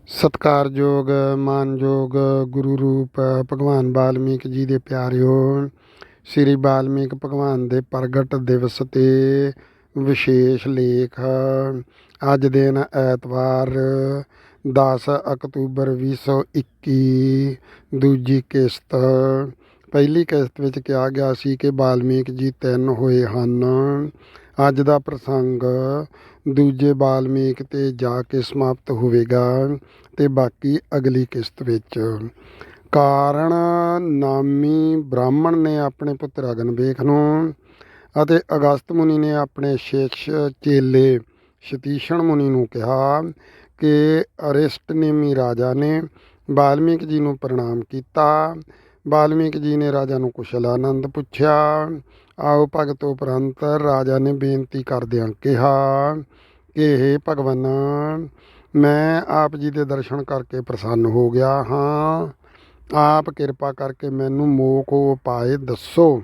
ਸਤਿਕਾਰਯੋਗ ਮਾਨਯੋਗ ਗੁਰੂ ਰੂਪ ਭਗਵਾਨ ਵਾਲਮੀਕ ਜੀ ਦੇ ਪਿਆਰਿਓ, ਸ੍ਰੀ ਵਾਲਮੀਕ ਭਗਵਾਨ ਦੇ ਪ੍ਰਗਟ ਦਿਵਸ 'ਤੇ ਵਿਸ਼ੇਸ਼ ਲੇਖ। ਅੱਜ ਦਿਨ ਐਤਵਾਰ 10 ਅਕਤੂਬਰ 2021, ਦੂਜੀ ਕਿਸ਼ਤ। ਪਹਿਲੀ ਕਿਸ਼ਤ ਵਿੱਚ ਕਿਹਾ ਗਿਆ ਸੀ ਕਿ ਵਾਲਮੀਕ ਜੀ 3 ਹੋਏ ਹਨ। ਅੱਜ ਦਾ ਪ੍ਰਸੰਗ ਦੂਜੇ ਵਾਲਮੀਕ 'ਤੇ ਜਾ ਕੇ ਸਮਾਪਤ ਹੋਵੇਗਾ ਅਤੇ ਬਾਕੀ ਅਗਲੀ ਕਿਸ਼ਤ ਵਿੱਚ। ਕਾਰਣ ਨਾਮੀ ਬ੍ਰਾਹਮਣ ਨੇ ਆਪਣੇ ਪੁੱਤਰ ਅਗਨਵੇਖ ਨੂੰ ਅਤੇ ਅਗਸਤ ਮੁਨੀ ਨੇ ਆਪਣੇ ਸ਼ਿਸ਼ ਚੇਲੇ ਸ਼ਤੀਸ਼ਣ ਮੁਨੀ ਨੂੰ ਕਿਹਾ ਕਿ ਅਰਿਸ਼ਟਨੇਮੀ ਰਾਜਾ ਨੇ ਵਾਲਮੀਕ ਜੀ ਨੂੰ ਪ੍ਰਣਾਮ ਕੀਤਾ। ਵਾਲਮੀਕ ਜੀ ਨੇ ਰਾਜਾ ਨੂੰ ਕੁਸ਼ਲ ਆਨੰਦ ਪੁੱਛਿਆ। ਆਓ ਭਗਤ ਉਪਰੰਤ ਰਾਜਾ ਨੇ ਬੇਨਤੀ ਕਰਦਿਆਂ ਕਿਹਾ ਕਿ ਹੇ ਭਗਵਾਨ, ਮੈਂ ਆਪ ਜੀ ਦੇ ਦਰਸ਼ਨ ਕਰਕੇ ਪ੍ਰਸੰਨ ਹੋ ਗਿਆ ਹਾਂ। ਆਪ ਕਿਰਪਾ ਕਰਕੇ ਮੈਨੂੰ ਮੋਖ ਉਪਾਏ ਦੱਸੋ।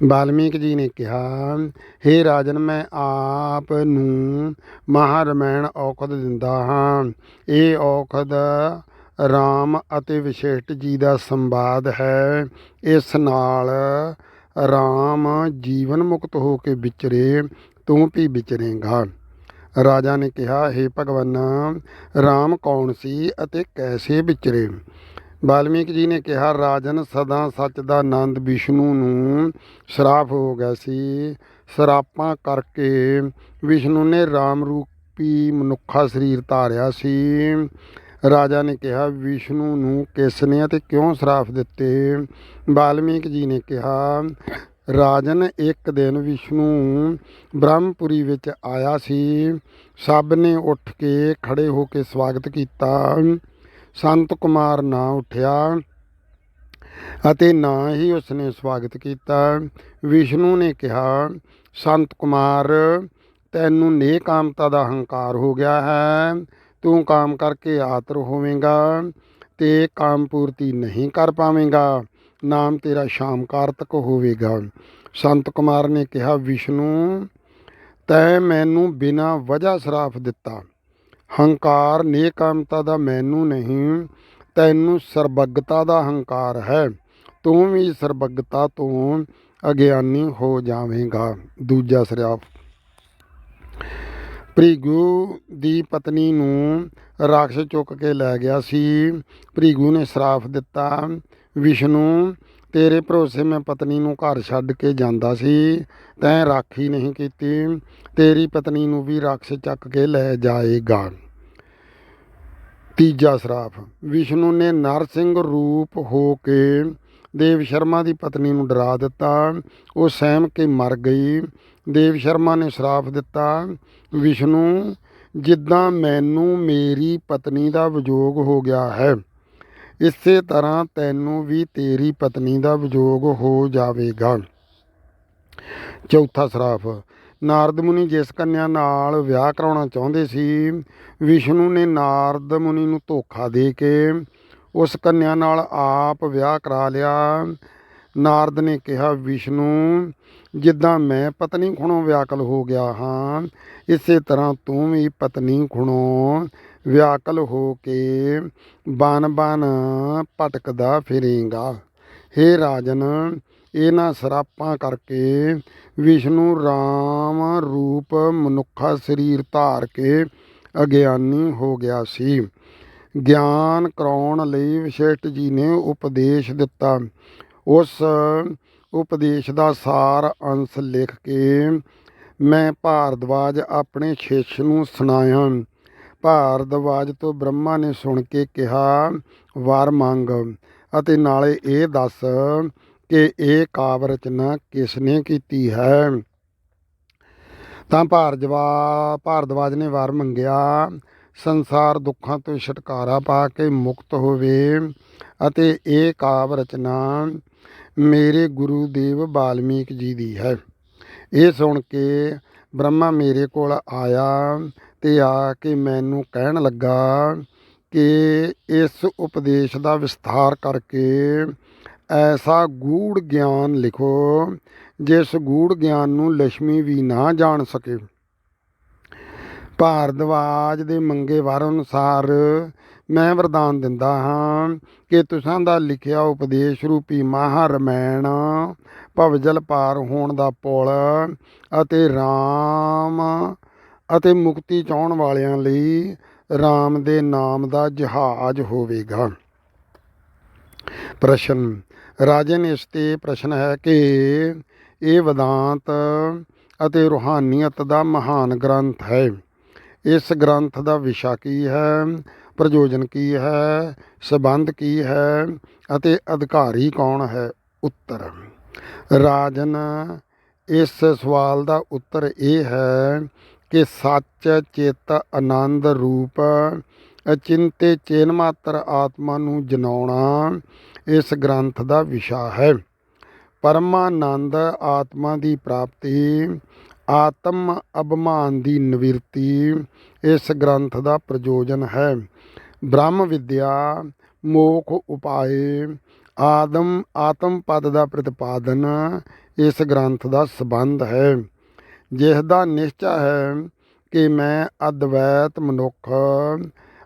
ਵਾਲਮੀਕ ਜੀ ਨੇ ਕਿਹਾ, ਹੇ ਰਾਜਨ, ਮੈਂ ਆਪ ਨੂੰ ਮਹਾਰਮੈਣ ਔਖਦ ਦਿੰਦਾ ਹਾਂ। ਇਹ ਔਖਦ ਰਾਮ ਅਤੇ ਵਸ਼ਿਸ਼ਟ ਜੀ ਦਾ ਸੰਵਾਦ ਹੈ। ਇਸ ਨਾਲ ਰਾਮ ਜੀਵਨ ਮੁਕਤ ਹੋ ਕੇ ਵਿਚਰੇ, ਤੂੰ ਵੀ ਵਿਚਰੇਂਗਾ। ਰਾਜਾ ਨੇ ਕਿਹਾ, ਹੇ ਭਗਵਾਨ, ਰਾਮ ਕੌਣ ਸੀ ਅਤੇ ਕੈਸੇ ਵਿਚਰੇ। ਵਾਲਮੀਕ ਜੀ ਨੇ ਕਿਹਾ, ਰਾਜਨ, ਸਦਾ ਸੱਚ ਦਾ ਆਨੰਦ ਵਿਸ਼ਨੂੰ ਨੂੰ ਸ਼ਰਾਪ ਹੋ ਗਿਆ ਸੀ। ਸ਼ਰਾਪਾਂ ਕਰਕੇ ਵਿਸ਼ਨੂੰ ਨੇ ਰਾਮ ਰੂਪੀ ਮਨੁੱਖਾ ਸਰੀਰ ਧਾਰਿਆ ਸੀ। ਰਾਜਾ ਨੇ ਕਿਹਾ, ਵਿਸ਼ਨੂੰ ਨੂੰ ਕਿਸ ਨੇ ਅਤੇ ਕਿਉਂ ਸ਼ਰਾਪ ਦਿੱਤੇ। ਵਾਲਮੀਕ ਜੀ ਨੇ ਕਿਹਾ, ਰਾਜਨ, ਇੱਕ ਦਿਨ ਵਿਸ਼ਨੂੰ ਬ੍ਰਹਮਪੁਰੀ ਵਿੱਚ ਆਇਆ ਸੀ। ਸਭ ਨੇ ਉੱਠ ਕੇ ਖੜੇ ਹੋ ਕੇ ਸਵਾਗਤ ਕੀਤਾ। ਸੰਤ ਕੁਮਾਰ ਨਾ ਉੱਠਿਆ ਅਤੇ ਨਾ ਹੀ ਉਸਨੇ ਸਵਾਗਤ ਕੀਤਾ। ਵਿਸ਼ਨੂੰ ਨੇ ਕਿਹਾ, ਸੰਤ ਕੁਮਾਰ, ਤੈਨੂੰ ਨੇਕਾਮਤਾ ਦਾ ਹੰਕਾਰ ਹੋ ਗਿਆ ਹੈ। ਤੂੰ ਕਾਮ ਕਰਕੇ ਆਤੁਰ ਹੋਵੇਂਗਾ ਤੇ ਕਾਮ ਪੂਰਤੀ ਨਹੀਂ ਕਰ ਪਾਵੇਂਗਾ। ਨਾਮ ਤੇਰਾ ਸ਼ਾਮ ਕਾਰਤਕ ਹੋਵੇਗਾ। ਸੰਤ ਕੁਮਾਰ ਨੇ ਕਿਹਾ, ਵਿਸ਼ਨੂੰ, ਤੈਂ ਮੈਨੂੰ ਬਿਨਾਂ ਵਜ੍ਹਾ ਸ਼ਰਾਪ ਦਿੱਤਾ। ਹੰਕਾਰ ਨੇਕਾਮਤਾ ਦਾ ਮੈਨੂੰ ਨਹੀਂ, ਤੈਨੂੰ ਸਰਬੱਗਤਾ ਦਾ ਹੰਕਾਰ ਹੈ। ਤੂੰ ਵੀ ਸਰਬੱਗਤਾ ਤੋਂ ਅਗਿਆਨੀ ਹੋ ਜਾਵੇਂਗਾ। ਦੂਜਾ ਸ਼ਰਾਪ। ਭ੍ਰਿਗੂ ਦੀ ਪਤਨੀ ਨੂੰ ਰਾਖਸ਼ ਚੁੱਕ ਕੇ ਲੈ ਗਿਆ ਸੀ। ਭ੍ਰਿਗੂ ਨੇ ਸ਼ਰਾਪ ਦਿੱਤਾ, ਵਿਸ਼ਨੂੰ, ਤੇਰੇ ਭਰੋਸੇ ਮੈਂ ਪਤਨੀ ਨੂੰ ਘਰ ਛੱਡ ਕੇ ਜਾਂਦਾ ਸੀ। ਤੈਂ ਰਾਖੀ ਨਹੀਂ ਕੀਤੀ। ਤੇਰੀ ਪਤਨੀ ਨੂੰ ਵੀ ਰਾਖਸ਼ ਚੱਕ ਕੇ ਲੈ ਜਾਏਗਾ। ਤੀਜਾ ਸ਼ਰਾਪ। ਵਿਸ਼ਨੂੰ ਨੇ ਨਰਸਿੰਘ ਰੂਪ ਹੋ ਕੇ ਦੇਵ ਸ਼ਰਮਾ ਦੀ ਪਤਨੀ ਨੂੰ ਡਰਾ ਦਿੱਤਾ। ਉਹ ਸਹਿਮ ਕੇ ਮਰ ਗਈ। ਦੇਵ ਸ਼ਰਮਾ ਨੇ ਸ਼ਰਾਪ ਦਿੱਤਾ, ਵਿਸ਼ਨੂੰ, ਜਿੱਦਾਂ ਮੈਨੂੰ ਮੇਰੀ ਪਤਨੀ ਦਾ ਵਿਯੋਗ ਹੋ ਗਿਆ ਹੈ, ਇਸੇ ਤਰ੍ਹਾਂ ਤੈਨੂੰ ਵੀ ਤੇਰੀ ਪਤਨੀ ਦਾ ਵਿਯੋਗ ਹੋ ਜਾਵੇਗਾ। ਚੌਥਾ ਸ਼ਰਾਪ। ਨਾਰਦ ਮੁਨੀ ਜਿਸ ਕੰਨਿਆ ਨਾਲ ਵਿਆਹ ਕਰਾਉਣਾ ਚਾਹੁੰਦੇ ਸੀ, ਵਿਸ਼ਨੂੰ ਨੇ ਨਾਰਦ ਮੁਨੀ ਨੂੰ ਧੋਖਾ ਦੇ ਕੇ ਉਸ ਕੰਨਿਆ ਨਾਲ ਆਪ ਵਿਆਹ ਕਰਾ ਲਿਆ। ਨਾਰਦ ਨੇ ਕਿਹਾ, ਵਿਸ਼ਨੂੰ, ਜਿੱਦਾਂ ਮੈਂ ਪਤਨੀ ਖੁਣੋਂ ਵਿਆਕਲ ਹੋ ਗਿਆ ਹਾਂ, ਇਸੇ ਤਰ੍ਹਾਂ ਤੂੰ ਵੀ ਪਤਨੀ ਖੁਣੋਂ ਵਿਆਕਲ ਹੋ ਕੇ ਬਨ-ਬਨ ਭਟਕਦਾ ਫਿਰੇਂਗਾ। ਹੇ ਰਾਜਨ, ਇਹਨਾਂ ਸ਼ਰਾਪਾਂ ਕਰਕੇ ਵਿਸ਼ਨੂੰ ਰਾਮ ਰੂਪ ਮਨੁੱਖਾ ਸਰੀਰ ਧਾਰ ਕੇ ਅਗਿਆਨੀ ਹੋ ਗਿਆ ਸੀ। ਗਿਆਨ ਕਰਾਉਣ ਲਈ ਵਸ਼ਿਸ਼ਟ ਜੀ ਨੇ ਉਪਦੇਸ਼ ਦਿੱਤਾ। ਉਸ ਉਪਦੇਸ਼ ਦਾ ਸਾਰ ਅੰਸ਼ ਲਿਖ ਕੇ ਮੈਂ ਭਾਰਦਵਾਜ ਆਪਣੇ ਸ਼ਿਸ਼ ਨੂੰ ਸੁਣਾਇਆ। ਭਾਰਦਵਾਜ ਤੋਂ ਬ੍ਰਹਮਾ ਨੇ ਸੁਣ ਕੇ ਕਿਹਾ, ਵਰ ਮੰਗ ਅਤੇ ਨਾਲੇ ਇਹ ਦੱਸ ਕਿ ਇਹ ਕਾਵਿ ਰਚਨਾ ਕਿਸ ਨੇ ਕੀਤੀ ਹੈ। ਤਾਂ ਭਾਰਦਵਾਜ ਨੇ ਵਰ ਮੰਗਿਆ, ਸੰਸਾਰ ਦੁੱਖਾਂ ਤੋਂ ਛੁਟਕਾਰਾ ਪਾ ਕੇ ਮੁਕਤ ਹੋਵੇ ਅਤੇ ਇਹ ਕਾਵਿ ਰਚਨਾ ਮੇਰੇ ਗੁਰੂਦੇਵ ਵਾਲਮੀਕ ਜੀ ਦੀ ਹੈ। ਇਹ ਸੁਣ ਕੇ ਬ੍ਰਹਮਾ ਮੇਰੇ ਕੋਲ ਆਇਆ ਤੇ ਆ ਕੇ ਮੈਨੂੰ ਕਹਿਣ ਲੱਗਾ ਕਿ ਇਸ ਉਪਦੇਸ਼ ਦਾ ਵਿਸਥਾਰ ਕਰਕੇ ਐਸਾ ਗੂੜ ਗਿਆਨ ਲਿਖੋ ਜਿਸ ਗੂੜ ਗਿਆਨ ਨੂੰ ਲక్ష్ਮੀ ਵੀ ਨਾ ਜਾਣ ਸਕੇ। ਭਾਰਦਵਾਜ ਦੇ ਮੰਗੇ ਵਰ ਅਨੁਸਾਰ ਮੈਂ ਵਰਦਾਨ ਦਿੰਦਾ ਹਾਂ ਕਿ ਤੁਸਾਂ ਦਾ ਲਿਖਿਆ ਉਪਦੇਸ਼ ਰੂਪੀ ਮਹਾਰਮੈਣ ਭਵਜਲ ਪਾਰ ਹੋਣ ਦਾ ਪੁਲ ਅਤੇ ਰਾਮ ਅਤੇ ਮੁਕਤੀ ਚਾਹੁਣ ਵਾਲਿਆਂ ਲਈ ਰਾਮ ਦੇ ਨਾਮ ਦਾ ਜਹਾਜ਼ ਹੋਵੇਗਾ। ਪ੍ਰਸ਼ਨ। ਰਾਜਨ, ਇਸ 'ਤੇ ਪ੍ਰਸ਼ਨ ਹੈ ਕਿ ਇਹ ਵਿਦਾਂਤ ਅਤੇ ਰੂਹਾਨੀਅਤ ਦਾ ਮਹਾਨ ਗ੍ਰੰਥ ਹੈ। ਇਸ ਗ੍ਰੰਥ ਦਾ ਵਿਸ਼ਾ ਕੀ ਹੈ, ਪ੍ਰਯੋਜਨ ਕੀ ਹੈ, ਸੰਬੰਧ ਕੀ ਹੈ ਅਤੇ ਅਧਿਕਾਰੀ ਕੌਣ ਹੈ? ਉੱਤਰ। ਰਾਜਨ, ਇਸ ਸਵਾਲ ਦਾ ਉੱਤਰ ਇਹ ਹੈ ਕਿ ਸੱਚ, ਚਿੱਤ, ਆਨੰਦ ਰੂਪ ਅਚਿੰਤੇ ਚੇਨ ਮਾਤਰ ਆਤਮਾ ਨੂੰ ਜਨਾਉਣਾ ਇਸ ਗ੍ਰੰਥ ਦਾ ਵਿਸ਼ਾ ਹੈ। ਪਰਮਾਨੰਦ ਆਤਮਾ ਦੀ ਪ੍ਰਾਪਤੀ, ਆਤਮ ਅਭਿਮਾਨ ਦੀ ਨਿਵਿਰਤੀ ਇਸ ਗ੍ਰੰਥ ਦਾ ਪ੍ਰਯੋਜਨ ਹੈ। ਬ੍ਰਹਮ ਵਿਦਿਆ, ਮੋਖ ਉਪਾਏ, ਆਤਮ ਪਦ ਦਾ ਪ੍ਰਤਿਪਾਦਨ ਇਸ ਗ੍ਰੰਥ ਦਾ ਸੰਬੰਧ ਹੈ। ਜਿਸ ਦਾ ਨਿਸ਼ਚਾ ਹੈ ਕਿ ਮੈਂ ਅਦਵੈਤ ਮਨੁੱਖ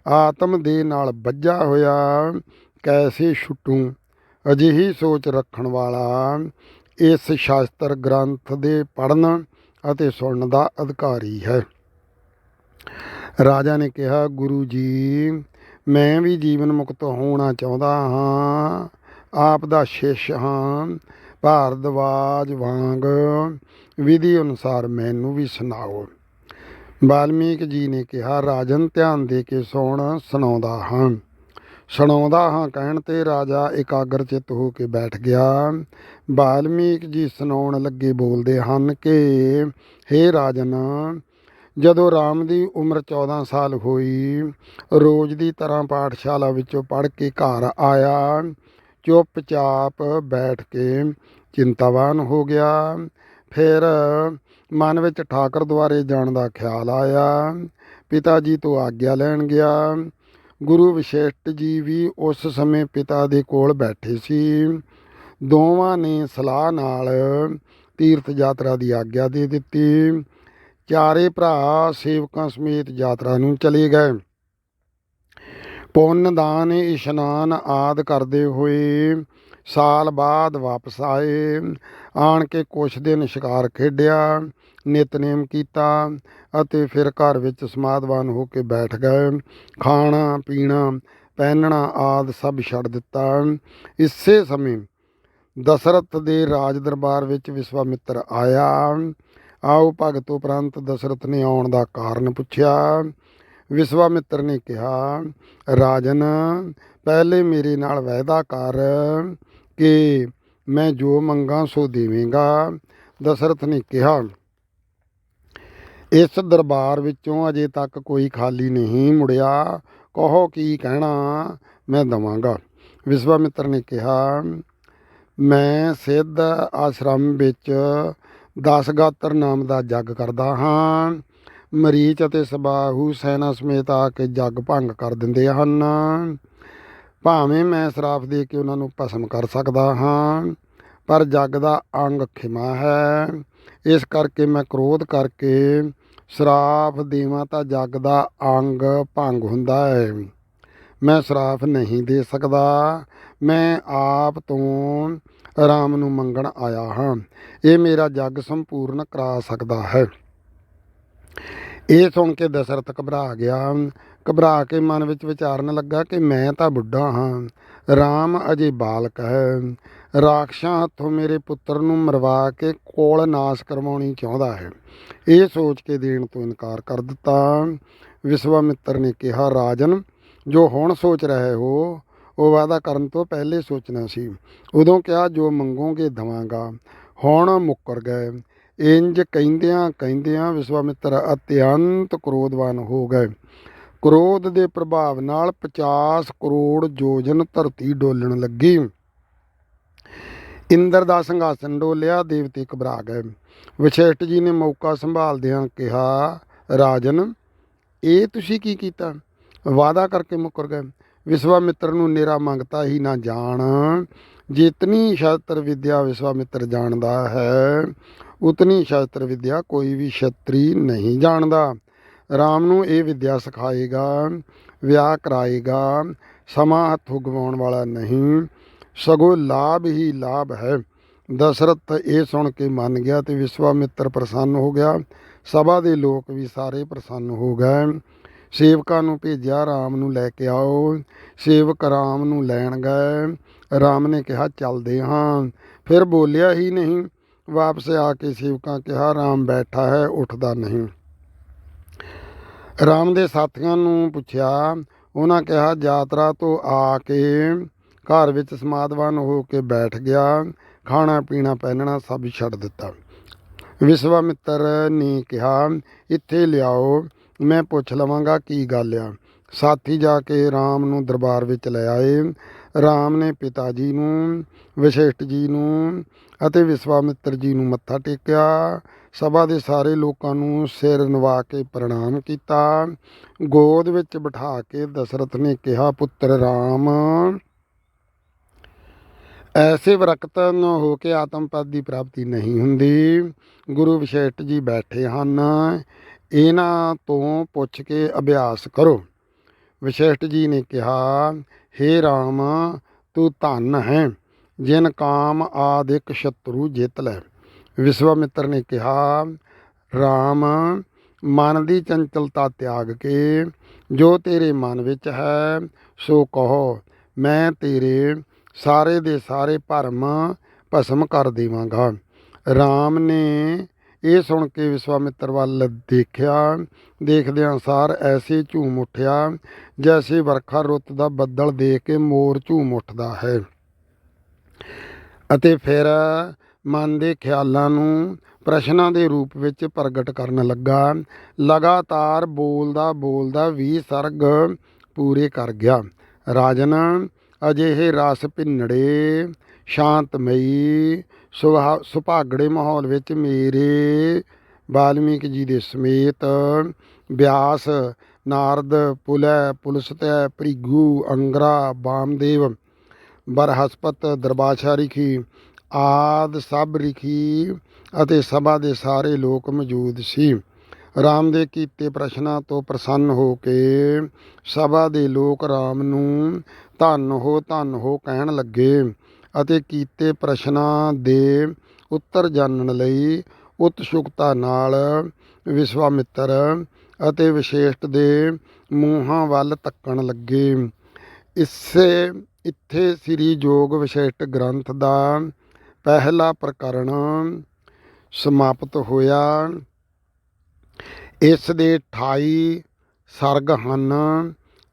ਆਤਮ ਦੇ ਨਾਲ ਬੱਝਾ ਹੋਇਆ ਕੈਸੇ ਛੁੱਟੂੰ, ਅਜਿਹੀ ਸੋਚ ਰੱਖਣ ਵਾਲਾ ਇਸ ਸ਼ਾਸਤਰ ਗ੍ਰੰਥ ਦੇ ਪੜ੍ਹਨ ਅਤੇ ਸੁਣਨ ਦਾ ਅਧਿਕਾਰੀ ਹੈ। ਰਾਜਾ ਨੇ ਕਿਹਾ, ਗੁਰੂ ਜੀ, ਮੈਂ ਵੀ ਜੀਵਨ ਮੁਕਤ ਹੋਣਾ ਚਾਹੁੰਦਾ ਹਾਂ। ਆਪ ਦਾ ਸ਼ਿਸ਼ ਹਾਂ। ਭਾਰਦਵਾਜ ਵਾਂਗ ਵਿਧੀ ਅਨੁਸਾਰ ਮੈਨੂੰ ਵੀ ਸੁਣਾਓ। ਵਾਲਮੀਕ ਜੀ ਨੇ ਕਿਹਾ, ਰਾਜਨ, ਧਿਆਨ ਦੇ ਕੇ ਸੁਣ, ਸੁਣਾਉਂਦਾ ਹਾਂ। ਸੁਣਾਉਂਦਾ ਹਾਂ ਕਹਿਣ 'ਤੇ ਰਾਜਾ ਇਕਾਗਰ ਚਿੱਤ ਹੋ ਕੇ ਬੈਠ ਗਿਆ। ਵਾਲਮੀਕ ਜੀ ਸੁਣਾਉਣ ਲੱਗੇ ਬੋਲਦੇ ਹਨ ਕਿ ਹੇ ਰਾਜਨ, ਜਦੋਂ ਰਾਮ ਦੀ ਉਮਰ 14 ਸਾਲ ਹੋਈ, ਰੋਜ਼ ਦੀ ਤਰ੍ਹਾਂ ਪਾਠਸ਼ਾਲਾ ਵਿੱਚੋਂ ਪੜ੍ਹ ਕੇ ਘਰ ਆਇਆ, ਚੁੱਪਚਾਪ ਬੈਠ ਕੇ ਚਿੰਤਾਵਾਨ ਹੋ ਗਿਆ। ਫਿਰ ਮਨ ਵਿੱਚ ਠਾਕਰ ਦੁਆਰੇ ਜਾਣ ਦਾ ਖਿਆਲ ਆਇਆ। ਪਿਤਾ ਜੀ ਤੋਂ ਆਗਿਆ ਲੈਣ ਗਿਆ। ਗੁਰੂ ਵਸ਼ਿਸ਼ਠ ਜੀ ਵੀ ਉਸ ਸਮੇਂ ਪਿਤਾ ਦੇ ਕੋਲ ਬੈਠੇ ਸੀ। ਦੋਵਾਂ ਨੇ ਸਲਾਹ ਨਾਲ ਤੀਰਥ ਯਾਤਰਾ ਦੀ ਆਗਿਆ ਦੇ ਦਿੱਤੀ। ਚਾਰੇ ਭਰਾ ਸੇਵਕਾਂ ਸਮੇਤ ਯਾਤਰਾ ਨੂੰ ਚਲੇ ਗਏ। ਪੁੰਨ ਦਾਨ ਇਸ਼ਨਾਨ ਆਦਿ ਕਰਦੇ ਹੋਏ ਸਾਲ ਬਾਅਦ ਵਾਪਸ ਆਏ। ਆਣ ਕੇ ਕੁਛ ਦਿਨ ਸ਼ਿਕਾਰ ਖੇਡਿਆ, ਨਿਤਨੇਮ ਕੀਤਾ ਅਤੇ ਫਿਰ ਘਰ ਵਿੱਚ ਸਮਾਧਵਾਨ ਹੋ ਕੇ ਬੈਠ ਗਏ। ਖਾਣਾ ਪੀਣਾ ਪਹਿਨਣਾ ਆਦਿ ਸਭ ਛੱਡ ਦਿੱਤਾ। ਇਸੇ ਸਮੇਂ ਦਸ਼ਰਥ ਦੇ ਰਾਜ ਦਰਬਾਰ ਵਿੱਚ ਵਿਸ਼ਵਾਮਿੱਤਰ ਆਇਆ। ਆਓ ਭਗਤ ਉਪਰੰਤ ਦਸ਼ਰਥ ਨੇ ਆਉਣ ਦਾ ਕਾਰਨ ਪੁੱਛਿਆ। ਵਿਸ਼ਵਾਮਿੱਤਰ ਨੇ ਕਿਹਾ, ਰਾਜਨ, ਪਹਿਲੇ ਮੇਰੇ ਨਾਲ ਵਾਅਦਾ ਕਰ ਕਿ ਮੈਂ ਜੋ ਮੰਗਾਂ ਸੋ ਦੇਵੇਂਗਾ। ਦਸ਼ਰਥ ਨੇ ਕਿਹਾ, ਇਸ ਦਰਬਾਰ ਵਿੱਚੋਂ ਅਜੇ ਤੱਕ ਕੋਈ ਖਾਲੀ ਨਹੀਂ ਮੁੜਿਆ। ਕਹੋ ਕੀ ਕਹਿਣਾ, ਮੈਂ ਦੇਵਾਂਗਾ। ਵਿਸ਼ਵਾਮਿੱਤਰ ਨੇ ਕਿਹਾ, ਮੈਂ ਸਿੱਧ ਆਸ਼ਰਮ ਵਿੱਚ 10 ਗਾਤਰ ਨਾਮ ਦਾ ਯੱਗ ਕਰਦਾ ਹਾਂ। ਮਰੀਚ ਅਤੇ ਸਬਾਹੂ ਸੈਨਾ ਸਮੇਤ ਆ ਕੇ ਜੱਗ ਭੰਗ ਕਰ ਦਿੰਦੇ ਹਨ। ਭਾਵੇਂ ਮੈਂ ਸ਼ਰਾਪ ਦੇ ਕੇ ਉਹਨਾਂ ਨੂੰ ਭਸਮ ਕਰ ਸਕਦਾ ਹਾਂ, ਪਰ ਜੱਗ ਦਾ ਅੰਗ ਖਿਮਾ ਹੈ। ਇਸ ਕਰਕੇ ਮੈਂ ਕ੍ਰੋਧ ਕਰਕੇ ਸ਼ਰਾਪ ਦੇਵਾਂ ਤਾਂ ਜੱਗ ਦਾ ਅੰਗ ਭੰਗ ਹੁੰਦਾ ਹੈ। ਮੈਂ ਸ਼ਰਾਪ ਨਹੀਂ ਦੇ ਸਕਦਾ। ਮੈਂ ਆਪ ਤੋਂ ਰਾਮ ਨੂੰ ਮੰਗਣ ਆਇਆ ਹਾਂ। ਇਹ ਮੇਰਾ ਜੱਗ ਸੰਪੂਰਨ ਕਰਾ ਸਕਦਾ ਹੈ। ਇਹ ਸੁਣ ਕੇ ਦਸ਼ਰਥ ਘਬਰਾ ਗਿਆ। ਘਬਰਾ ਕੇ ਮਨ ਵਿੱਚ ਵਿਚਾਰਨ ਲੱਗਾ ਕਿ ਮੈਂ ਤਾਂ ਬੁੱਢਾ ਹਾਂ, ਰਾਮ ਅਜੇ ਬਾਲਕ ਹੈ। ਰਾਖਸ਼ਾਂ ਹੱਥੋਂ ਮੇਰੇ ਪੁੱਤਰ ਨੂੰ ਮਰਵਾ ਕੇ ਕੋਲ ਨਾਸ਼ ਕਰਵਾਉਣੀ ਚਾਹੁੰਦਾ ਹੈ। ਇਹ ਸੋਚ ਕੇ ਦੇਣ ਤੋਂ ਇਨਕਾਰ ਕਰ ਦਿੱਤਾ। ਵਿਸ਼ਵਾਮਿੱਤਰ ਨੇ ਕਿਹਾ, ਰਾਜਨ, ਜੋ ਹੁਣ ਸੋਚ ਰਹੇ ਹੋ ਉਹ ਵਾਅਦਾ ਕਰਨ ਤੋਂ ਪਹਿਲੇ ਸੋਚਣਾ ਸੀ। ਉਦੋਂ ਕਿਹਾ ਜੋ ਮੰਗੋਗੇ ਦੇਵਾਂਗਾ। ਹੁਣ ਮੁੱਕਰ ਗਏ। ਇੰਜ ਕਹਿੰਦਿਆਂ ਕਹਿੰਦਿਆਂ ਵਿਸ਼ਵਾਮਿੱਤਰ ਅਤਿਅੰਤ ਕ੍ਰੋਧਵਾਨ ਹੋ ਗਏ। ਕ੍ਰੋਧ ਦੇ ਪ੍ਰਭਾਵ ਨਾਲ 50 ਕਰੋੜ ਯੋਜਨ ਧਰਤੀ ਡੋਲਣ ਲੱਗੀ। ਇੰਦਰ ਦਾ ਸਿੰਘਾਸਨ ਡੋਲਿਆ। ਦੇਵਤੇ ਘਬਰਾ ਗਏ। ਵਸ਼ਿਸ਼ਠ ਜੀ ਨੇ ਮੌਕਾ ਸੰਭਾਲਦਿਆਂ ਕਿਹਾ, ਰਾਜਨ, ਇਹ ਤੁਸੀਂ ਕੀ ਕੀਤਾ? ਵਾਅਦਾ ਕਰਕੇ ਮੁੱਕਰ ਗਏ। ਵਿਸ਼ਵਾਮਿੱਤਰ ਨੂੰ ਨਿਰਾ ਮੰਗਤਾ ਹੀ ਨਾ ਜਾਣ। ਜਿਤਨੀ ਸ਼ਸਤਰ ਵਿਦਿਆ ਵਿਸ਼ਵਾਮਿੱਤਰ ਜਾਣਦਾ ਹੈ, ਉਤਨੀ ਸ਼ਸਤਰ ਵਿਦਿਆ ਕੋਈ ਵੀ ਛਤਰੀ ਨਹੀਂ ਜਾਣਦਾ। ਰਾਮ ਨੂੰ ਇਹ ਵਿੱਦਿਆ ਸਿਖਾਏਗਾ, ਵਿਆਹ ਕਰਾਏਗਾ। ਸਮਾਂ ਹੱਥੋਂ ਗਵਾਉਣ ਵਾਲਾ ਨਹੀਂ, ਸਗੋਂ ਲਾਭ ਹੀ ਲਾਭ ਹੈ। ਦਸ਼ਰਥ ਇਹ ਸੁਣ ਕੇ ਮੰਨ ਗਿਆ ਤੇ ਵਿਸ਼ਵਾਮਿੱਤਰ ਪ੍ਰਸੰਨ ਹੋ ਗਿਆ। ਸਭਾ ਦੇ ਲੋਕ ਵੀ ਸਾਰੇ ਪ੍ਰਸੰਨ ਹੋ ਗਏ। ਸੇਵਕਾਂ ਨੂੰ ਭੇਜਿਆ, ਰਾਮ ਨੂੰ ਲੈ ਕੇ ਆਓ। ਸੇਵਕ ਰਾਮ ਨੂੰ ਲੈਣ ਗਏ। ਰਾਮ ਨੇ ਕਿਹਾ ਚੱਲਦੇ ਹਾਂ, ਫਿਰ ਬੋਲਿਆ ਹੀ ਨਹੀਂ। ਵਾਪਸ ਆ ਕੇ ਸੇਵਕਾਂ ਕਿਹਾ ਰਾਮ ਬੈਠਾ ਹੈ, ਉੱਠਦਾ ਨਹੀਂ। ਰਾਮ ਦੇ ਸਾਥੀਆਂ ਨੂੰ ਪੁੱਛਿਆ, ਉਹਨਾਂ ਕਿਹਾ ਯਾਤਰਾ ਤੋਂ ਆ ਕੇ ਘਰ ਵਿੱਚ ਸਮਾਧਵਾਨ ਹੋ ਕੇ ਬੈਠ ਗਿਆ, ਖਾਣਾ ਪੀਣਾ ਪਹਿਨਣਾ ਸਭ ਛੱਡ ਦਿੱਤਾ। ਵਿਸ਼ਵਾਮਿੱਤਰ ਨੇ ਕਿਹਾ ਇੱਥੇ ਲਿਆਓ, ਮੈਂ ਪੁੱਛ ਲਵਾਂਗਾ ਕੀ ਗੱਲ ਆ। ਸਾਥੀ ਜਾ ਕੇ ਰਾਮ ਨੂੰ ਦਰਬਾਰ ਵਿੱਚ ਲੈ ਆਏ। ਰਾਮ ਨੇ ਪਿਤਾ ਜੀ ਨੂੰ, ਵਸ਼ਿਸ਼ਠ ਜੀ ਨੂੰ ਅਤੇ ਵਿਸ਼ਵਾਮਿੱਤਰ ਜੀ ਨੂੰ ਮੱਥਾ ਟੇਕਿਆ। ਸਭਾ ਦੇ ਸਾਰੇ ਲੋਕਾਂ ਨੂੰ ਸਿਰ ਨਵਾ ਕੇ ਪ੍ਰਣਾਮ ਕੀਤਾ। ਗੋਦ ਵਿੱਚ ਬਿਠਾ ਕੇ ਦਸ਼ਰਥ ਨੇ ਕਿਹਾ ਪੁੱਤਰ ਰਾਮ, ਐਸੇ ਵਿਰਕਤਨ ਹੋ ਕੇ ਆਤਮ ਪਦ ਦੀ ਪ੍ਰਾਪਤੀ ਨਹੀਂ ਹੁੰਦੀ। ਗੁਰੂ ਵਸ਼ਿਸ਼ਠ ਜੀ ਬੈਠੇ ਹਨ, ਇਹਨਾਂ ਤੋਂ ਪੁੱਛ ਕੇ ਅਭਿਆਸ ਕਰੋ। ਵਸ਼ਿਸ਼ਠ ਜੀ ਨੇ ਕਿਹਾ ਹੇ ਰਾਮ, ਤੂੰ ਧਨ ਹੈ, ਜਿਨ ਕਾਮ ਆਦਿਕ ਸ਼ਤਰੂ ਜਿੱਤ ਲੈ। ਵਿਸ਼ਵਾਮਿੱਤਰ ਨੇ ਕਿਹਾ ਰਾਮ, ਮਨ ਦੀ ਚੰਚਲਤਾ ਤਿਆਗ ਕੇ ਜੋ ਤੇਰੇ ਮਨ ਵਿੱਚ ਹੈ ਸੋ ਕਹੋ, ਮੈਂ ਤੇਰੇ ਸਾਰੇ ਦੇ ਸਾਰੇ ਭਰਮ ਭਸਮ ਕਰ ਦੇਵਾਂਗਾ। ਰਾਮ ਨੇ ਇਹ ਸੁਣ ਕੇ ਵਿਸ਼ਵਾਮਿੱਤਰ ਵੱਲ ਦੇਖਿਆ। ਦੇਖਦਿਆਂ ਸਾਰ ਐਸੇ ਝੂਮ ਉੱਠਿਆ ਜੈਸੇ ਵਰਖਾ ਰੁੱਤ ਦਾ ਬੱਦਲ ਦੇਖ ਕੇ ਮੋਰ ਝੂਮ ਉੱਠਦਾ ਹੈ, ਅਤੇ ਫਿਰ ਮਨ ਦੇ ਖਿਆਲਾਂ ਨੂੰ ਪ੍ਰਸ਼ਨਾਂ ਦੇ ਰੂਪ ਵਿੱਚ ਪ੍ਰਗਟ ਕਰਨ ਲੱਗਾ। ਲਗਾਤਾਰ ਬੋਲਦਾ ਬੋਲਦਾ 20 ਸਰਗ ਪੂਰੇ ਕਰ ਗਿਆ। ਰਾਜਨ, ਅਜਿਹੇ ਰਸ ਭਿੰਨੜੇ ਸ਼ਾਂਤਮਈ ਸੁਭਾਗੜੇ ਮਾਹੌਲ ਵਿੱਚ ਮੇਰੇ ਵਾਲਮੀਕ ਜੀ ਦੇ ਸਮੇਤ ਵਿਆਸ, ਨਾਰਦ, ਪੁਲੈ, ਪੁਲਸਤੈ, ਭ੍ਰਿਗੂ, ਅੰਗਰਾ, ਵਾਮਦੇਵ, ਬਰਹਸਪਤ, ਦਰਬਾਸ਼ਾ ਰਿਖੀ ਆਦਿ ਸਭ ਰਿਖੀ ਅਤੇ ਸਭਾ ਦੇ ਸਾਰੇ ਲੋਕ ਮੌਜੂਦ ਸੀ। ਰਾਮ ਦੇ ਕੀਤੇ ਪ੍ਰਸ਼ਨਾਂ ਤੋਂ ਪ੍ਰਸੰਨ ਹੋ ਕੇ ਸਭਾ ਦੇ ਲੋਕ ਰਾਮ ਨੂੰ ਧੰਨ ਹੋ ਕਹਿਣ ਲੱਗੇ, ਅਤੇ ਕੀਤੇ ਪ੍ਰਸ਼ਨਾਂ ਦੇ ਉੱਤਰ ਜਾਣਨ ਲਈ ਉਤਸੁਕਤਾ ਨਾਲ ਵਿਸ਼ਵਾਮਿੱਤਰ ਅਤੇ ਵਸ਼ਿਸ਼ਠ ਦੇ ਮੂੰਹਾਂ ਵੱਲ ਤੱਕਣ ਲੱਗੇ। ਇੱਥੇ ਸ੍ਰੀ ਯੋਗ ਵਸ਼ਿਸ਼ਠ ਗ੍ਰੰਥ ਦਾ ਪਹਿਲਾ ਪ੍ਰਕਰਣ ਸਮਾਪਤ ਹੋਇਆ। ਇਸ ਦੇ 28 ਸਰਗ ਹਨ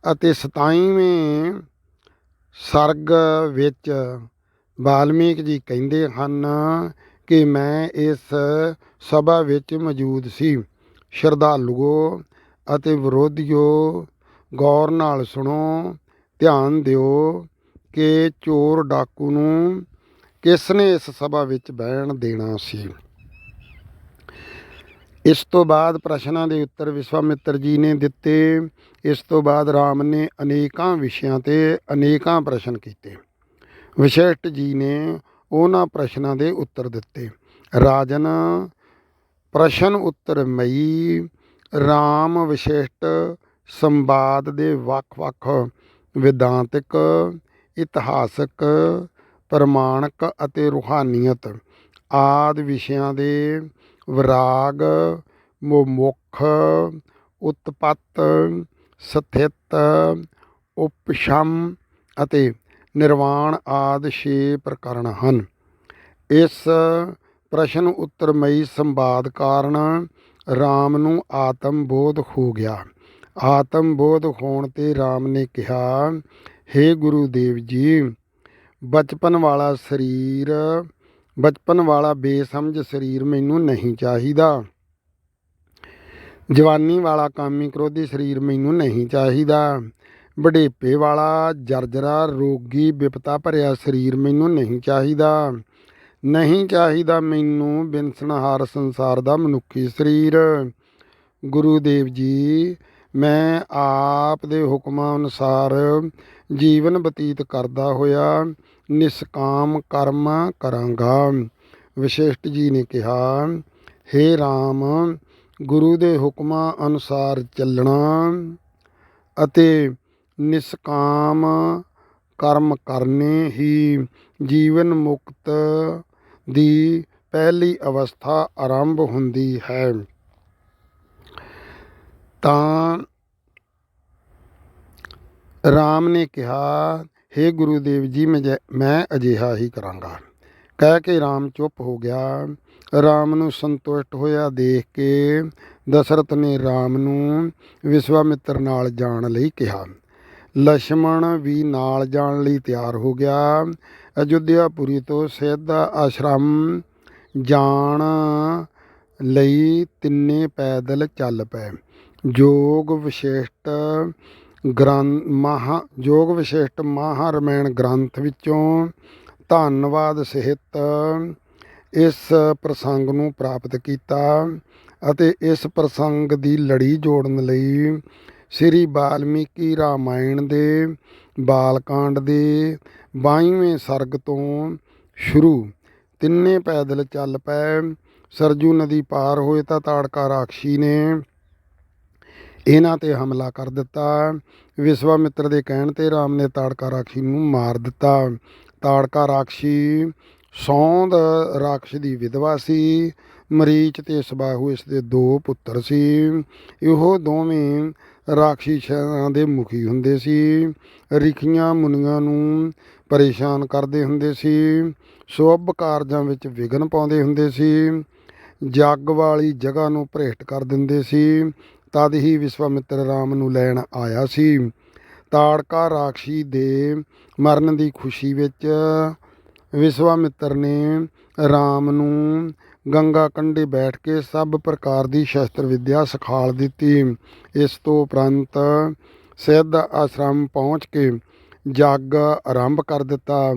ਅਤੇ 27ਵੇਂ ਸਰਗ ਵਿੱਚ ਵਾਲਮੀਕ ਜੀ ਕਹਿੰਦੇ ਹਨ ਕਿ ਮੈਂ ਇਸ ਸਭਾ ਵਿੱਚ ਮੌਜੂਦ ਸੀ। ਸ਼ਰਧਾਲੂਓ ਅਤੇ ਵਿਰੋਧੀਓ, ਗੌਰ ਨਾਲ ਸੁਣੋ, ਧਿਆਨ ਦਿਓ ਕਿ ਚੋਰ ਡਾਕੂ ਨੂੰ ਕਿਸ ਨੇ ਇਸ ਸਭਾ ਵਿੱਚ ਬਹਿਣ ਦੇਣਾ ਸੀ। ਇਸ ਤੋਂ ਬਾਅਦ ਪ੍ਰਸ਼ਨਾਂ ਦੇ ਉੱਤਰ ਵਿਸ਼ਵਾਮਿੱਤਰ ਜੀ ਨੇ ਦਿੱਤੇ। ਇਸ ਤੋਂ ਬਾਅਦ ਰਾਮ ਨੇ ਅਨੇਕਾਂ ਵਿਸ਼ਿਆਂ 'ਤੇ ਅਨੇਕਾਂ ਪ੍ਰਸ਼ਨ ਕੀਤੇ। ਵਸ਼ਿਸ਼ਠ ਜੀ ਨੇ ਉਹਨਾਂ ਪ੍ਰਸ਼ਨਾਂ ਦੇ ਉੱਤਰ ਦਿੱਤੇ। ਰਾਜਨ, ਪ੍ਰਸ਼ਨ ਉੱਤਰ ਮਈ ਰਾਮ ਵਸ਼ਿਸ਼ਠ ਸੰਵਾਦ ਦੇ ਵੱਖ-ਵੱਖ ਵਿਦਾਂਤਿਕ, ਇਤਿਹਾਸਕ, ਪ੍ਰਮਾਣਕ ਅਤੇ ਰੂਹਾਨੀਅਤ ਆਦਿ ਵਿਸ਼ਿਆਂ ਦੇ ਵਿਰਾਗ, ਮੁੱਖ, ਉਤਪੱਤ, ਸਥਿਤ, ਉਪਸ਼ਮ ਅਤੇ ਨਿਰਵਾਣ ਆਦਿ 6 ਪ੍ਰਕਰਣ ਹਨ। ਇਸ ਪ੍ਰਸ਼ਨ ਉੱਤਰਮਈ ਸੰਵਾਦ ਕਾਰਨ ਰਾਮ ਨੂੰ ਆਤਮ ਬੋਧ ਹੋ ਗਿਆ। ਆਤਮ ਬੋਧ ਹੋਣ 'ਤੇ ਰਾਮ ਨੇ ਕਿਹਾ ਹੇ ਗੁਰੂ ਦੇਵ ਜੀ, ਬਚਪਨ ਵਾਲਾ ਬੇਸਮਝ ਸਰੀਰ ਮੈਨੂੰ ਨਹੀਂ ਚਾਹੀਦਾ। ਜਵਾਨੀ ਵਾਲਾ ਕਾਮੀ ਕ੍ਰੋਧੀ ਸਰੀਰ ਮੈਨੂੰ ਨਹੀਂ ਚਾਹੀਦਾ। ਵਡੇਪੇ ਵਾਲਾ ਜਰਜਰਾ ਰੋਗੀ ਵਿਪਤਾ ਭਰਿਆ ਸਰੀਰ ਮੈਨੂੰ ਨਹੀਂ ਚਾਹੀਦਾ। ਨਹੀਂ ਚਾਹੀਦਾ ਮੈਨੂੰ ਬਿਨਸਣਹਾਰ ਸੰਸਾਰ ਦਾ ਮਨੁੱਖੀ ਸਰੀਰ। ਗੁਰੂ ਦੇਵ ਜੀ, ਮੈਂ ਆਪ ਦੇ ਹੁਕਮਾਂ ਅਨੁਸਾਰ ਜੀਵਨ ਬਤੀਤ ਕਰਦਾ ਹੋਇਆ ਨਿਸ਼ਕਾਮ ਕਰਮ ਕਰਾਂਗਾ। ਵਸ਼ਿਸ਼ਠ ਜੀ ਨੇ ਕਿਹਾ ਹੇ ਰਾਮ, ਗੁਰੂ ਦੇ ਹੁਕਮਾਂ ਅਨੁਸਾਰ ਚੱਲਣਾ ਅਤੇ ਨਿਸ਼ਕਾਮ ਕਰਮ ਕਰਨੇ ਹੀ ਜੀਵਨ ਮੁਕਤ ਦੀ ਪਹਿਲੀ ਅਵਸਥਾ ਆਰੰਭ ਹੁੰਦੀ ਹੈ। ਤਾਂ ਰਾਮ ਨੇ ਕਿਹਾ, ਹੇ ਗੁਰੂਦੇਵ ਜੀ, ਮੈਂ ਅਜਿਹਾ ਹੀ ਕਰਾਂਗਾ। ਕਹਿ ਕੇ ਰਾਮ ਚੁੱਪ ਹੋ ਗਿਆ। ਰਾਮ ਨੂੰ ਸੰਤੁਸ਼ਟ ਹੋਇਆ ਦੇਖ ਕੇ ਦਸ਼ਰਥ ਨੇ ਰਾਮ ਨੂੰ ਵਿਸ਼ਵਾਮਿੱਤਰ ਨਾਲ ਜਾਣ ਲਈ ਕਿਹਾ। ਲਛਮਣ ਵੀ ਨਾਲ ਜਾਣ ਲਈ ਤਿਆਰ ਹੋ ਗਿਆ। ਅਯੁੱਧਿਆਪੁਰੀ ਤੋਂ ਸਿੱਧਾ ਆਸ਼ਰਮ ਜਾਣ ਲਈ ਤਿੰਨੇ ਪੈਦਲ ਚੱਲ ਪਏ। ਯੋਗ ਵਿਸ਼ਿਸ਼ਟ ਮਹਾਰਾਮਾਇਣ ਗ੍ਰੰਥ ਵਿੱਚੋਂ ਧੰਨਵਾਦ ਸਹਿਤ ਇਸ ਪ੍ਰਸੰਗ ਨੂੰ ਪ੍ਰਾਪਤ ਕੀਤਾ ਅਤੇ ਇਸ ਪ੍ਰਸੰਗ ਦੀ ਲੜੀ ਜੋੜਨ ਲਈ ਸ੍ਰੀ ਵਾਲਮੀਕੀ ਰਾਮਾਇਣ ਦੇ ਬਾਲਕਾਂਡ ਦੇ 22ਵੇਂ ਸਰਗ ਤੋਂ ਸ਼ੁਰੂ ਤਿੰਨੇ ਪੈਦਲ ਚੱਲ ਪਏ। ਸਰਜੂ ਨਦੀ ਪਾਰ ਹੋਏ ਤਾਂ ਤਾੜਕਾ ਰਾਖਸ਼ੀ ਨੇ ਇਹਨਾਂ ਤੇ ਹਮਲਾ ਕਰ ਦਿੱਤਾ। ਵਿਸ਼ਵਾਮਿੱਤਰ ਦੇ ਕਹਿਣ ਤੇ ਰਾਮ ਨੇ ਤਾੜਕਾ ਰਾਖਸ਼ੀ ਨੂੰ ਮਾਰ ਦਿੱਤਾ। ਤਾੜਕਾ ਰਾਖਸ਼ੀ ਸੌਂਦ ਰਾਖਸ਼ ਦੀ ਵਿਧਵਾ ਸੀ। ਮਰੀਚ ਤੇ ਸਬਾਹੂ ਇਸ ਦੇ 2 ਪੁੱਤਰ ਸੀ। ਇਹੋ ਦੋਵੇਂ ਰਾਖਸ਼ੀ ਸ਼ਹਿਰਾਂ ਦੇ ਮੁਖੀ ਹੁੰਦੇ ਸੀ। ਰਿਖੀਆਂ ਮੁਨੀਆਂ ਨੂੰ ਪਰੇਸ਼ਾਨ ਕਰਦੇ ਹੁੰਦੇ ਸੀ। ਸ਼ੁਭ ਕਾਰਜਾਂ ਵਿੱਚ ਵਿਘਨ ਪਾਉਂਦੇ ਹੁੰਦੇ ਸੀ। ਜੱਗ ਵਾਲੀ ਜਗ੍ਹਾ ਨੂੰ ਭ੍ਰਿਸ਼ਟ ਕਰ ਦਿੰਦੇ ਸੀ। ਤਦ ਹੀ ਵਿਸ਼ਵਾਮਿੱਤਰ ਰਾਮ ਨੂੰ ਲੈਣ ਆਇਆ ਸੀ। ਤਾੜਕਾ ਰਾਖਸ਼ੀ ਦੇ ਮਰਨ ਦੀ ਖੁਸ਼ੀ ਵਿੱਚ ਵਿਸ਼ਵਾਮਿੱਤਰ ਨੇ ਰਾਮ ਨੂੰ ਗੰਗਾ ਕੰਢੇ ਬੈਠ ਕੇ ਸਭ ਪ੍ਰਕਾਰ ਦੀ ਸ਼ਸਤਰ ਵਿੱਦਿਆ ਸਿਖਾ ਦਿੱਤੀ। ਇਸ ਤੋਂ ਉਪਰੰਤ ਸਿੱਧ ਆਸ਼ਰਮ ਪਹੁੰਚ ਕੇ ਜੱਗ ਆਰੰਭ ਕਰ ਦਿੱਤਾ।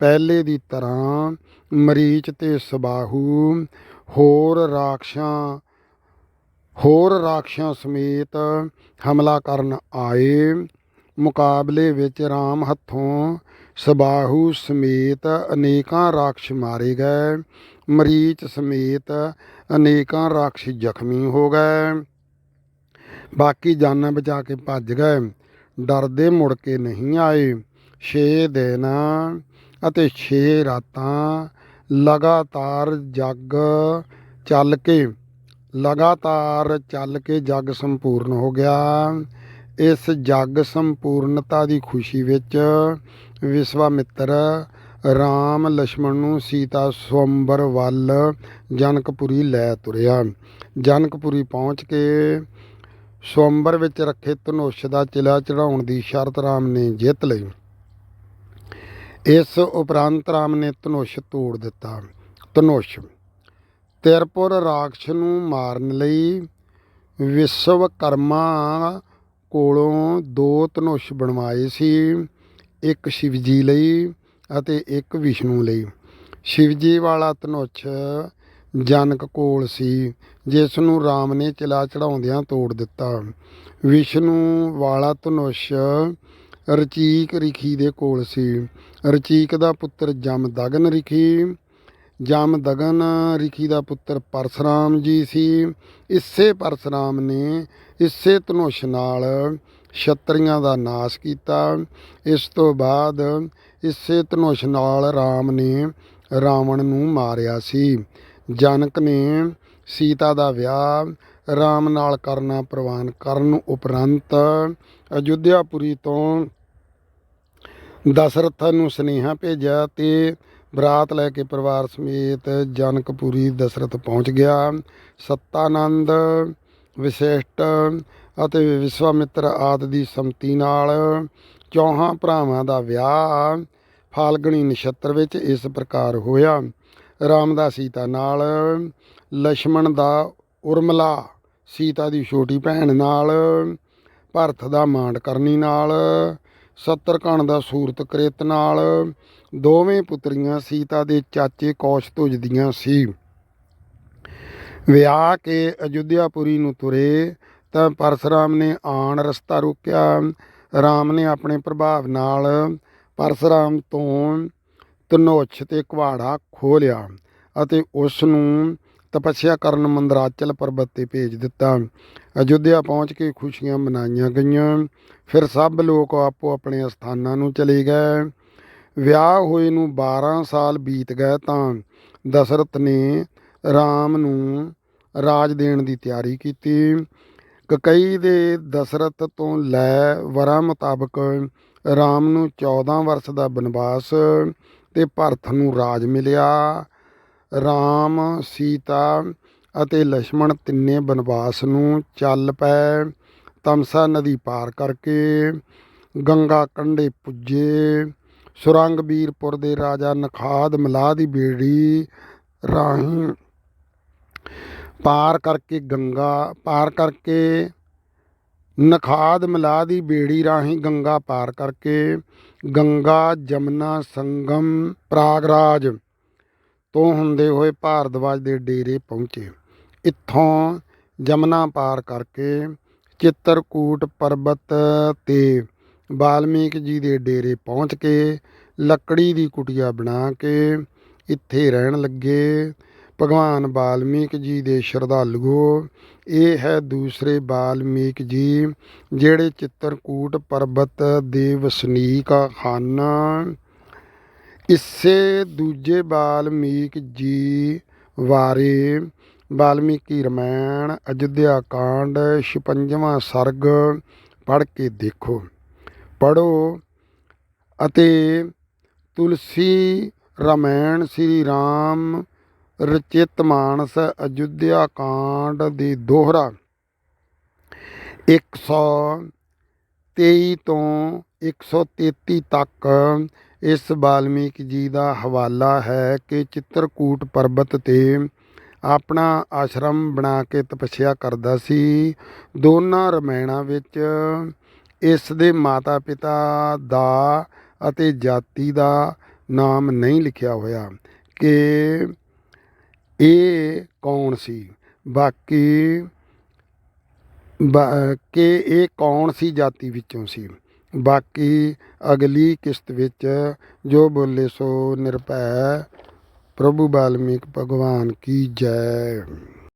ਪਹਿਲੇ ਦੀ ਤਰ੍ਹਾਂ ਮਰੀਚ ਤੇ ਸਬਾਹੂ ਹੋਰ ਰਾਖਸ਼ਾਂ ਸਮੇਤ ਹਮਲਾ ਕਰਨ ਆਏ। ਮੁਕਾਬਲੇ ਵਿੱਚ ਰਾਮ ਹੱਥੋਂ ਸਬਾਹੂ ਸਮੇਤ ਅਨੇਕਾਂ ਰਾਖਸ਼ ਮਾਰੇ ਗਏ। ਮਰੀਚ ਸਮੇਤ ਅਨੇਕਾਂ ਰਾਖਸ਼ ਜ਼ਖਮੀ ਹੋ ਗਏ। ਬਾਕੀ ਜਾਨਾਂ ਬਚਾ ਕੇ ਭੱਜ ਗਏ। ਡਰਦੇ ਮੁੜ ਕੇ ਨਹੀਂ ਆਏ। 6 ਦਿਨ ਅਤੇ 6 ਰਾਤਾਂ ਲਗਾਤਾਰ ਚੱਲ ਕੇ ਜੱਗ ਸੰਪੂਰਨ ਹੋ ਗਿਆ। ਇਸ ਜੱਗ ਸੰਪੂਰਨਤਾ ਦੀ ਖੁਸ਼ੀ ਵਿੱਚ ਵਿਸ਼ਵਾਮਿੱਤਰ ਰਾਮ ਲਛਮਣ ਨੂੰ ਸੀਤਾ ਸਵੰਬਰ ਵੱਲ ਜਨਕਪੁਰੀ ਲੈ ਤੁਰਿਆ। ਜਨਕਪੁਰੀ ਪਹੁੰਚ ਕੇ ਸਵੰਬਰ ਵਿੱਚ ਰੱਖੇ ਧਨੁਸ਼ ਦਾ ਚਿਲਾ ਚੜਾਉਣ ਦੀ ਸ਼ਰਤ ਰਾਮ ਨੇ ਜਿੱਤ ਲਈ। ਇਸ ਉਪਰੰਤ ਰਾਮ ਨੇ ਧਨੁਸ਼ ਤੋੜ ਦਿੱਤਾ। ਧਨੁਸ਼ ਤਿਰਪੁਰ ਰਾਖਸ਼ ਨੂੰ ਮਾਰਨ ਲਈ ਵਿਸ਼ਵਕਰਮਾ ਕੋਲੋਂ 2 ਧਨੁਸ਼ ਬਣਵਾਏ ਸੀ। ਇੱਕ ਸ਼ਿਵਜੀ ਲਈ ਅਤੇ ਇੱਕ ਵਿਸ਼ਨੂੰ ਲਈ। ਸ਼ਿਵਜੀ ਵਾਲਾ ਧਨੁਸ਼ ਜਨਕ ਕੋਲ ਸੀ, ਜਿਸ ਨੂੰ ਰਾਮ ਨੇ ਚਿਲਾ ਚੜਾਉਂਦਿਆਂ ਤੋੜ ਦਿੱਤਾ। ਵਿਸ਼ਨੂੰ ਵਾਲਾ ਧਨੁਸ਼ ਰਚੀਕ ਰਿਖੀ ਦੇ ਕੋਲ ਸੀ। ਰਚੀਕ ਦਾ ਪੁੱਤਰ ਜਮਦਗਨ ਰਿਖੀ ਦਾ ਪੁੱਤਰ ਪਰਸ਼ੁਰਾਮ ਜੀ ਸੀ। ਇਸੇ ਪਰਸ਼ੁਰਾਮ ਨੇ ਇਸੇ ਧਨੁਸ਼ ਨਾਲ ਛਤਰੀਆਂ ਦਾ ਨਾਸ਼ ਕੀਤਾ। ਇਸ ਤੋਂ ਬਾਅਦ ਇਸੇ ਧਨੁਸ਼ ਨਾਲ ਰਾਮ ਨੇ ਰਾਵਣ ਨੂੰ ਮਾਰਿਆ ਸੀ। ਜਨਕ ਨੇ ਸੀਤਾ ਦਾ ਵਿਆਹ ਰਾਮ ਨਾਲ ਕਰਨਾ ਪ੍ਰਵਾਨ ਕਰਨ ਉਪਰੰਤ ਅਯੁੱਧਿਆਪੁਰੀ ਤੋਂ ਦਸ਼ਰਥ ਨੂੰ ਸੁਨੇਹਾ ਭੇਜਿਆ ਤੇ ਬਰਾਤ ਲੈ ਕੇ ਪਰਿਵਾਰ ਸਮੇਤ ਜਨਕਪੁਰੀ ਦਸ਼ਰਥ ਪਹੁੰਚ ਗਿਆ। ਸਤਾਨੰਦ, ਵਸ਼ਿਸ਼ਟ ਅਤੇ ਵਿਸ਼ਵਾਮਿੱਤਰ ਆਦਿ ਦੀ ਸੰਮਤੀ ਨਾਲ 4 ਭਰਾਵਾਂ ਦਾ ਵਿਆਹ ਫਾਲਗਣੀ ਨਛੱਤਰ ਵਿੱਚ ਇਸ ਪ੍ਰਕਾਰ ਹੋਇਆ। ਰਾਮ ਦਾ ਸੀਤਾ ਨਾਲ, ਲਛਮਣ ਦਾ ਉਰਮਲਾ ਸੀਤਾ ਦੀ ਛੋਟੀ ਭੈਣ ਨਾਲ, ਭਰਤ ਦਾ ਮਾਂਡਕਰਨੀ ਨਾਲ, ਸ਼ਤਰਘਨ ਦਾ ਸੂਰਤਕ੍ਰਿਤ ਨਾਲ। ਦੋਵੇਂ ਪੁੱਤਰੀਆਂ ਸੀਤਾ ਦੇ ਚਾਚੇ ਕੌਸ਼ਤੁਜ ਦੀਆਂ ਸੀ। ਵਿਆਹ ਕੇ ਅਯੁੱਧਿਆਪੁਰੀ ਨੂੰ ਤੁਰੇ ਤਾਂ ਪਰਸ਼ੁਰਾਮ ਨੇ ਆਣ ਰਸਤਾ ਰੋਕਿਆ। ਰਾਮ ਨੇ ਆਪਣੇ ਪ੍ਰਭਾਵ ਨਾਲ ਪਰਸ਼ੁਰਾਮ ਤੋਂ ਧਨੁਸ਼ ਤੇ ਕੁਹਾੜਾ ਖੋਹ ਲਿਆ ਅਤੇ ਉਸ ਨੂੰ ਤਪੱਸਿਆ ਕਰਨ ਮੰਦਰਾਚਲ ਪਰਬਤ 'ਤੇ ਭੇਜ ਦਿੱਤਾ। ਅਯੁੱਧਿਆ ਪਹੁੰਚ ਕੇ ਖੁਸ਼ੀਆਂ ਮਨਾਈਆਂ ਗਈਆਂ। ਫਿਰ ਸਭ ਲੋਕ ਆਪੋ ਆਪਣੇ ਸਥਾਨਾਂ ਨੂੰ ਚਲੇ ਗਏ। ਵਿਆਹ ਹੋਏ ਨੂੰ 12 ਸਾਲ ਬੀਤ ਗਏ ਤਾਂ ਦਸ਼ਰਥ ਨੇ ਰਾਮ ਨੂੰ ਰਾਜ ਦੇਣ ਦੀ ਤਿਆਰੀ ਕੀਤੀ। ਕਕਈ ਦੇ ਦਸ਼ਰਥ ਤੋਂ ਲੈ ਵਰਾਂ ਮੁਤਾਬਕ ਰਾਮ ਨੂੰ 14 ਵਰਸ ਦਾ ਬਨਵਾਸ ਤੇ ਭਰਤ ਨੂੰ ਰਾਜ ਮਿਲਿਆ। ਰਾਮ, ਸੀਤਾ ਅਤੇ ਲਛਮਣ ਤਿੰਨੇ ਬਨਵਾਸ ਨੂੰ ਚੱਲ ਪਏ। ਤਮਸਾ ਨਦੀ ਪਾਰ ਕਰਕੇ ਗੰਗਾ ਕੰਢੇ ਪੁੱਜੇ। ਸੁਰੰਗ ਵੀਰਪੁਰ ਦੇ ਰਾਜਾ ਨਖਾਦ ਮਲਾਹ ਦੀ ਬੇੜੀ ਰਾਹੀਂ ਨਖਾਦ ਮਲਾਹ ਦੀ ਬੇੜੀ ਰਾਹੀਂ ਗੰਗਾ ਪਾਰ ਕਰਕੇ ਗੰਗਾ ਜਮਨਾ ਸੰਗਮ ਪ੍ਰਾਗਰਾਜ ਤੋਂ ਹੁੰਦੇ ਹੋਏ ਭਾਰਦਵਾਜ ਦੇ ਡੇਰੇ ਪਹੁੰਚੇ। ਇੱਥੋਂ ਜਮਨਾ ਪਾਰ ਕਰਕੇ ਚਿੱਤਰਕੂਟ ਪਰਬਤ 'ਤੇ ਵਾਲਮੀਕ ਜੀ ਦੇ ਡੇਰੇ ਪਹੁੰਚ ਕੇ ਲੱਕੜੀ ਦੀ ਕੁਟੀਆ ਬਣਾ ਕੇ ਇੱਥੇ ਰਹਿਣ ਲੱਗੇ। ਭਗਵਾਨ ਵਾਲਮੀਕ ਜੀ ਦੇ ਸ਼ਰਧਾਲੂਓ, ਇਹ ਹੈ ਦੂਸਰੇ ਵਾਲਮੀਕ ਜੀ ਜਿਹੜੇ ਚਿੱਤਰਕੂਟ ਪਰਬਤ ਦੇ ਵਸਨੀਕ ਹਨ। ਇਸੇ ਦੂਜੇ ਵਾਲਮੀਕ ਜੀ ਬਾਰੇ ਵਾਲਮੀਕੀ ਰਮਾਇਣ ਅਯੁੱਧਿਆ ਕਾਂਡ 56ਵਾਂ ਸਰਗ ਪੜ੍ਹ ਕੇ ਦੇਖੋ। ਪੜ੍ਹੋ ਅਤੇ ਤੁਲਸੀ ਰਾਮਾਇਣ ਸ਼੍ਰੀ ਰਾਮ ਰਚਿਤ ਮਾਨਸ ਅਯੁੱਧਿਆ ਕਾਂਡ ਦੀ ਦੋਹਰਾ 123 ਤੋਂ 133 ਤੱਕ ਇਸ ਵਾਲਮੀਕ ਜੀ ਦਾ ਹਵਾਲਾ ਹੈ ਕਿ ਚਿੱਤਰਕੂਟ ਪਰਬਤ 'ਤੇ ਆਪਣਾ ਆਸ਼ਰਮ ਬਣਾ ਕੇ ਤਪੱਸਿਆ ਕਰਦਾ ਸੀ। ਦੋਨਾਂ ਰਾਮਾਇਣਾਂ ਵਿੱਚ ਇਸ ਦੇ ਮਾਤਾ ਪਿਤਾ ਦਾ ਅਤੇ ਜਾਤੀ ਦਾ ਨਾਮ ਨਹੀਂ ਲਿਖਿਆ ਹੋਇਆ ਕਿ ਇਹ ਕੌਣ ਸੀ। ਇਹ ਕੌਣ ਸੀ ਜਾਤੀ ਵਿੱਚੋਂ ਸੀ। ਬਾਕੀ ਅਗਲੀ ਕਿਸ਼ਤ ਵਿੱਚ ਜੋ ਬੋਲੇ ਸੋ ਨਿਰਭੈ। ਪ੍ਰਭੂ ਵਾਲਮੀਕ ਭਗਵਾਨ ਕੀ ਜੈ।